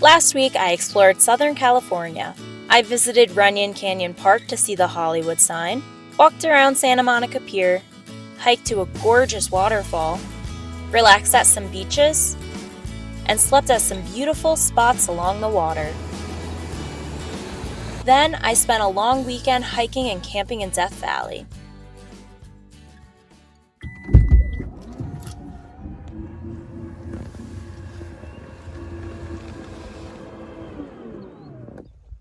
Last week, I explored Southern California. I visited Runyon Canyon Park to see the Hollywood sign, walked around Santa Monica Pier, hiked to a gorgeous waterfall, relaxed at some beaches, and slept at some beautiful spots along the water. Then I spent a long weekend hiking and camping in Death Valley.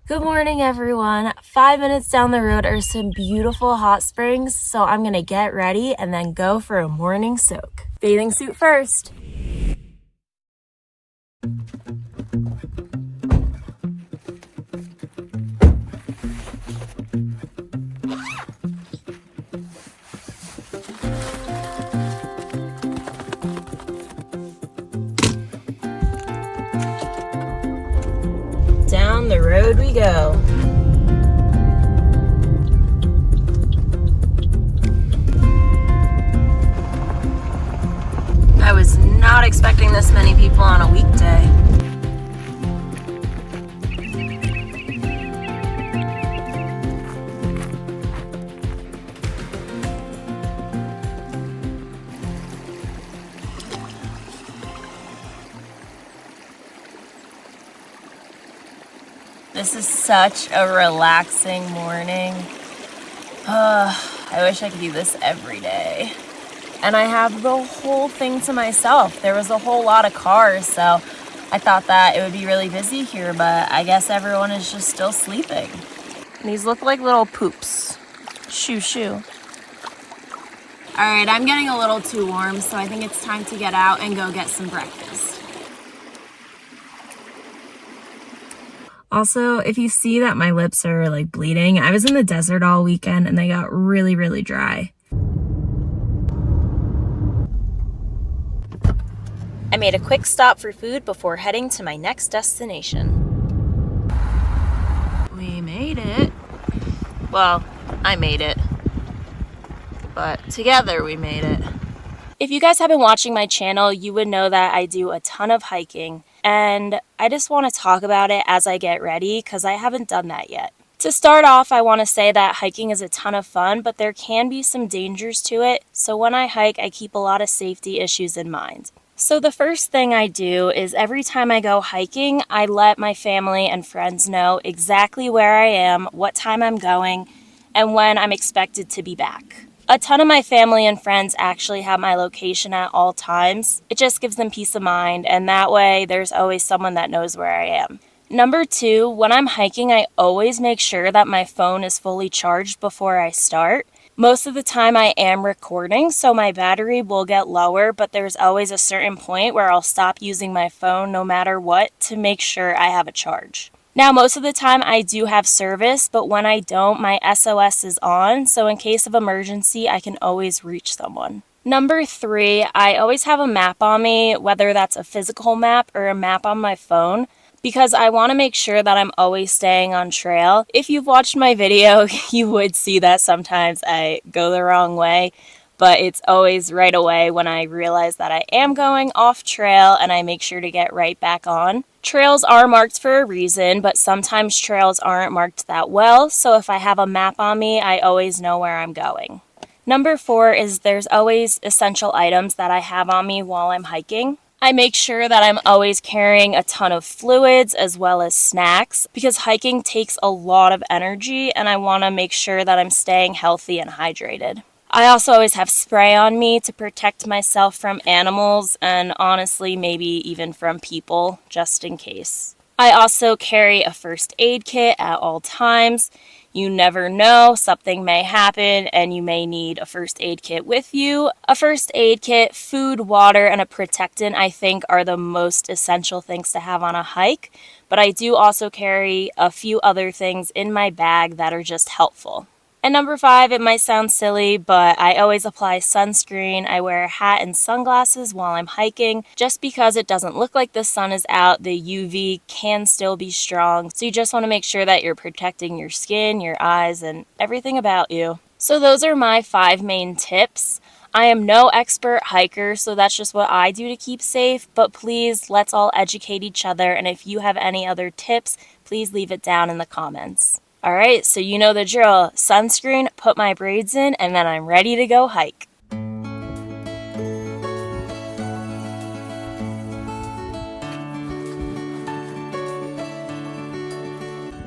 Good morning, everyone. 5 minutes down the road are some beautiful hot springs, so I'm gonna get ready and then go for a morning soak. Bathing suit first. Down the road we go. I was not expecting this many people on a weekday. This is such a relaxing morning. I wish I could do this every day. And I have the whole thing to myself. There was a whole lot of cars, so I thought that it would be really busy here, but I guess everyone is just still sleeping. These look like little poops. Shoo, shoo. All right, I'm getting a little too warm, so I think it's time to get out and go get some breakfast. Also, if you see that my lips are like bleeding, I was in the desert all weekend and they got really, really dry. I made a quick stop for food before heading to my next destination. We made it. Well, I made it. But together we made it. If you guys have been watching my channel, you would know that I do a ton of hiking. And I just want to talk about it as I get ready because I haven't done that yet. To start off, I want to say that hiking is a ton of fun, but there can be some dangers to it. So when I hike, I keep a lot of safety issues in mind. So the first thing I do is every time I go hiking, I let my family and friends know exactly where I am, what time I'm going, and when I'm expected to be back. A ton of my family and friends actually have my location at all times. It just gives them peace of mind, and that way there's always someone that knows where I am. Number 2, when I'm hiking, I always make sure that my phone is fully charged before I start. Most of the time I am recording, so my battery will get lower, but there's always a certain point where I'll stop using my phone no matter what to make sure I have a charge. Now, most of the time I do have service, but when I don't, my SOS is on, so in case of emergency, I can always reach someone. Number 3, I always have a map on me, whether that's a physical map or a map on my phone, because I want to make sure that I'm always staying on trail. If you've watched my video, you would see that sometimes I go the wrong way, but it's always right away when I realize that I am going off trail and I make sure to get right back on. Trails are marked for a reason, but sometimes trails aren't marked that well, so if I have a map on me, I always know where I'm going. Number 4 is there's always essential items that I have on me while I'm hiking. I make sure that I'm always carrying a ton of fluids as well as snacks because hiking takes a lot of energy and I want to make sure that I'm staying healthy and hydrated. I also always have spray on me to protect myself from animals and honestly maybe even from people just in case. I also carry a first aid kit at all times. You never know, something may happen and you may need a first aid kit with you. A first aid kit, food, water, and a protectant I think are the most essential things to have on a hike, but I do also carry a few other things in my bag that are just helpful. And number 5, it might sound silly, but I always apply sunscreen. I wear a hat and sunglasses while I'm hiking. Just because it doesn't look like the sun is out, the UV can still be strong. So you just want to make sure that you're protecting your skin, your eyes, and everything about you. So those are my 5 main tips. I am no expert hiker, so that's just what I do to keep safe, but please, let's all educate each other, and if you have any other tips, please leave it down in the comments. All right, so you know the drill. Sunscreen, put my braids in, and then I'm ready to go hike.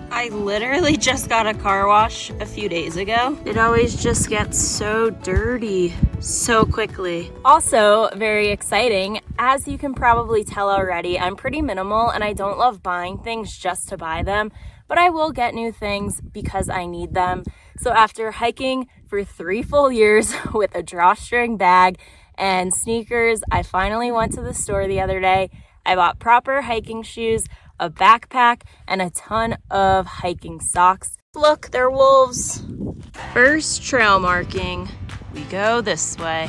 I literally just got a car wash a few days ago. It always just gets so dirty so quickly. Also, very exciting, as you can probably tell already, I'm pretty minimal and I don't love buying things just to buy them, but I will get new things because I need them. So after hiking for 3 full years with a drawstring bag and sneakers, I finally went to the store the other day. I bought proper hiking shoes, a backpack, and a ton of hiking socks. Look, they're wolves. First trail marking. We go this way.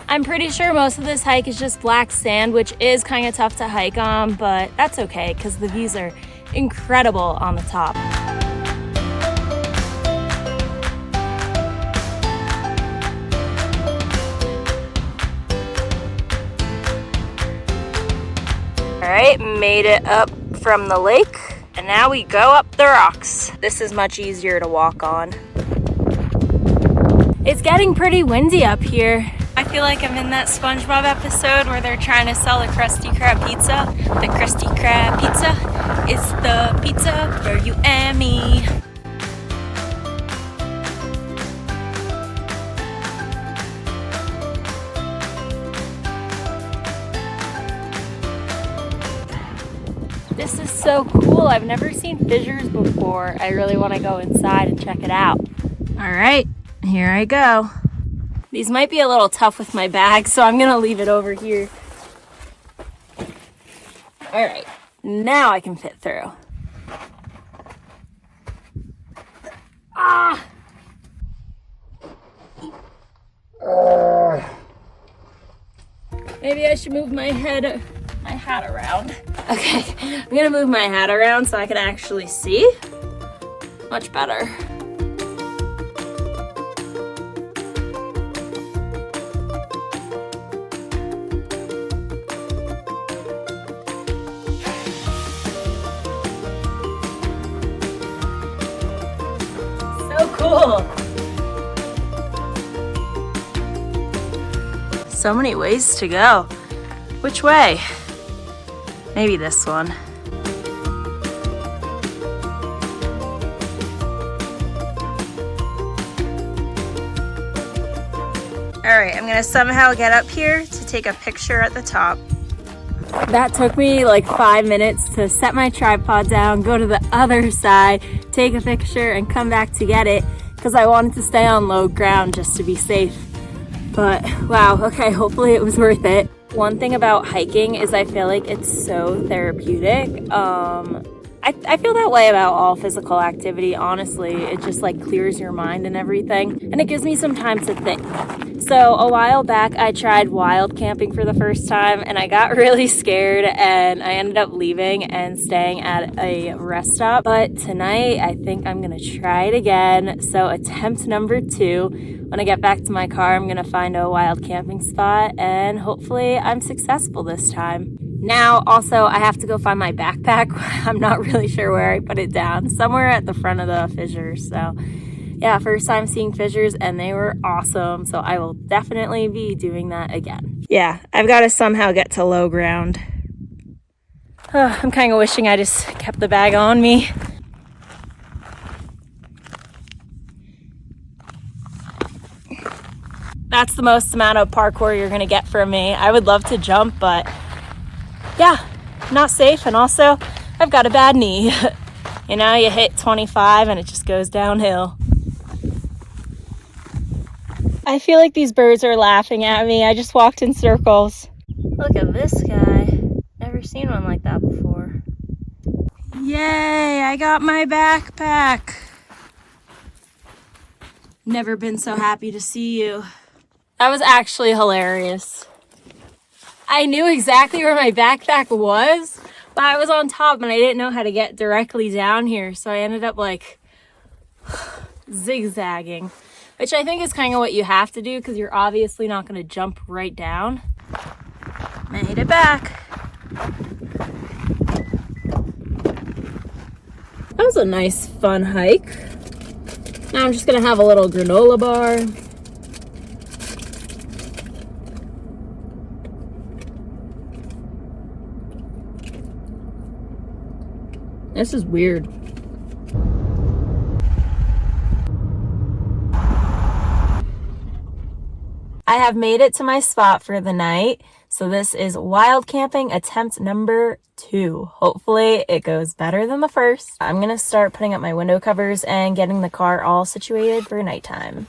I'm pretty sure most of this hike is just black sand, which is kind of tough to hike on, but that's okay because the views are incredible on the top. All right, made it up from the lake, and now we go up the rocks. This is much easier to walk on. It's getting pretty windy up here. I feel like I'm in that SpongeBob episode where they're trying to sell the Krusty Krab pizza. The Krusty Krab pizza is the pizza for you and me. This is so cool. I've never seen fissures before. I really want to go inside and check it out. All right, here I go. These might be a little tough with my bag, so I'm gonna leave it over here. All right, now I can fit through. Ah! Maybe I should move my hat around. Okay, I'm gonna move my hat around so I can actually see. Much better. So cool. So many ways to go. Which way? Maybe this one. All right, I'm gonna somehow get up here to take a picture at the top. That took me like 5 minutes to set my tripod down, go to the other side, take a picture, and come back to get it because I wanted to stay on low ground just to be safe. But wow, okay, hopefully it was worth it. One thing about hiking is I feel like it's so therapeutic. I feel that way about all physical activity, honestly. It just like clears your mind and everything. And it gives me some time to think. So a while back, I tried wild camping for the first time and I got really scared and I ended up leaving and staying at a rest stop. But tonight, I think I'm gonna try it again. So attempt number 2. When I get back to my car, I'm gonna find a wild camping spot and hopefully I'm successful this time. Now, also, I have to go find my backpack. I'm not really sure where I put it down. Somewhere at the front of the fissures. So, yeah, first time seeing fissures, and they were awesome. So I will definitely be doing that again. Yeah, I've got to somehow get to low ground. I'm kind of wishing I just kept the bag on me. That's the most amount of parkour you're going to get from me. I would love to jump, but yeah, not safe. And also, I've got a bad knee. You know, you hit 25 and it just goes downhill. I feel like these birds are laughing at me. I just walked in circles. Look at this guy. Never seen one like that before. Yay, I got my backpack. Never been so happy to see you. That was actually hilarious. I knew exactly where my backpack was, But I was on top and I didn't know how to get directly down here, so I ended up like zigzagging, which I think is kind of what you have to do because you're obviously not going to jump right down. Made it back. That was a nice fun hike. Now I'm just going to have a little granola bar. This is weird. I have made it to my spot for the night. So this is wild camping attempt number 2. Hopefully it goes better than the first. I'm going to start putting up my window covers and getting the car all situated for nighttime.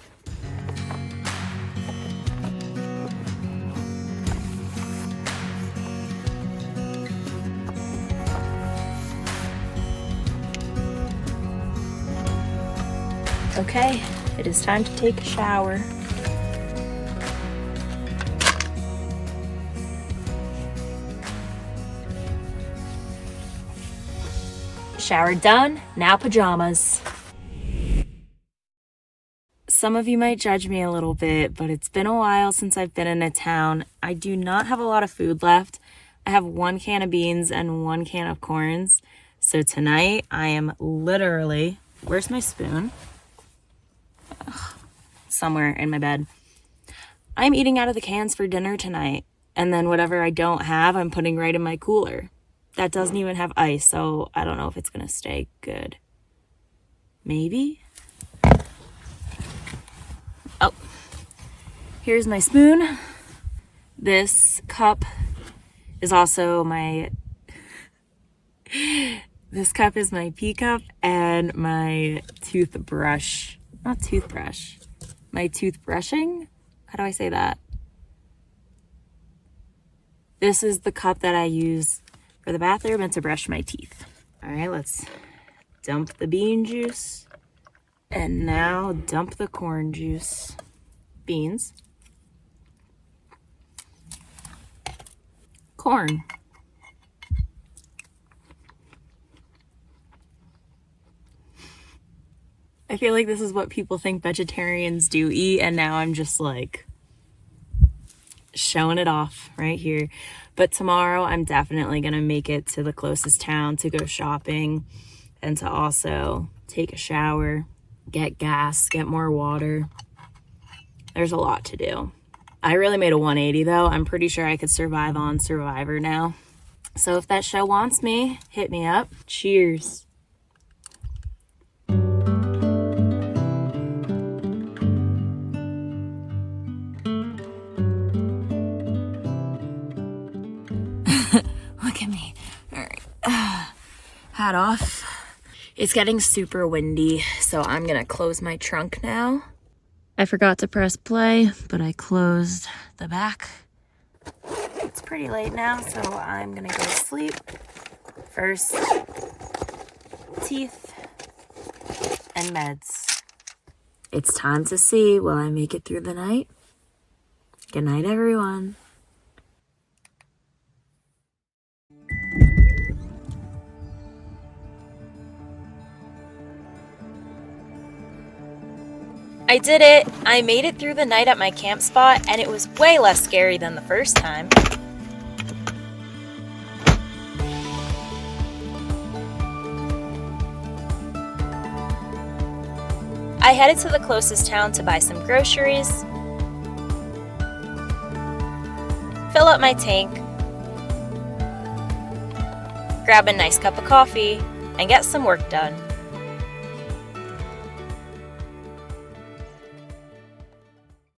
Okay, it is time to take a shower. Shower done, now pajamas. Some of you might judge me a little bit, but it's been a while since I've been in a town. I do not have a lot of food left. I have 1 can of beans and 1 can of corns. So tonight I am literally, where's my spoon? Ugh, somewhere in my bed. I'm eating out of the cans for dinner tonight. And then whatever I don't have, I'm putting right in my cooler. That doesn't even have ice, so I don't know if it's going to stay good. Maybe? Oh, here's my spoon. This cup is also my... This cup is my pee cup and my toothbrush. Not toothbrush. My toothbrushing? How do I say that? This is the cup that I use for the bathroom and to brush my teeth. All right, let's dump the bean juice. And now dump the corn juice. Beans. Corn. I feel like this is what people think vegetarians do eat, and now I'm just like showing it off right here. But tomorrow I'm definitely gonna make it to the closest town to go shopping and to also take a shower, get gas, get more water. There's a lot to do. I really made a 180 though. I'm pretty sure I could survive on Survivor now. So if that show wants me, hit me up. Cheers. Look at me. All right. Hat off. It's getting super windy, so I'm gonna close my trunk now. I forgot to press play, but I closed the back. It's pretty late now, so I'm gonna go to sleep. First, teeth and meds. It's time to see, will I make it through the night? Good night, everyone. I did it! I made it through the night at my camp spot, and it was way less scary than the first time. I headed to the closest town to buy some groceries, fill up my tank, grab a nice cup of coffee, and get some work done.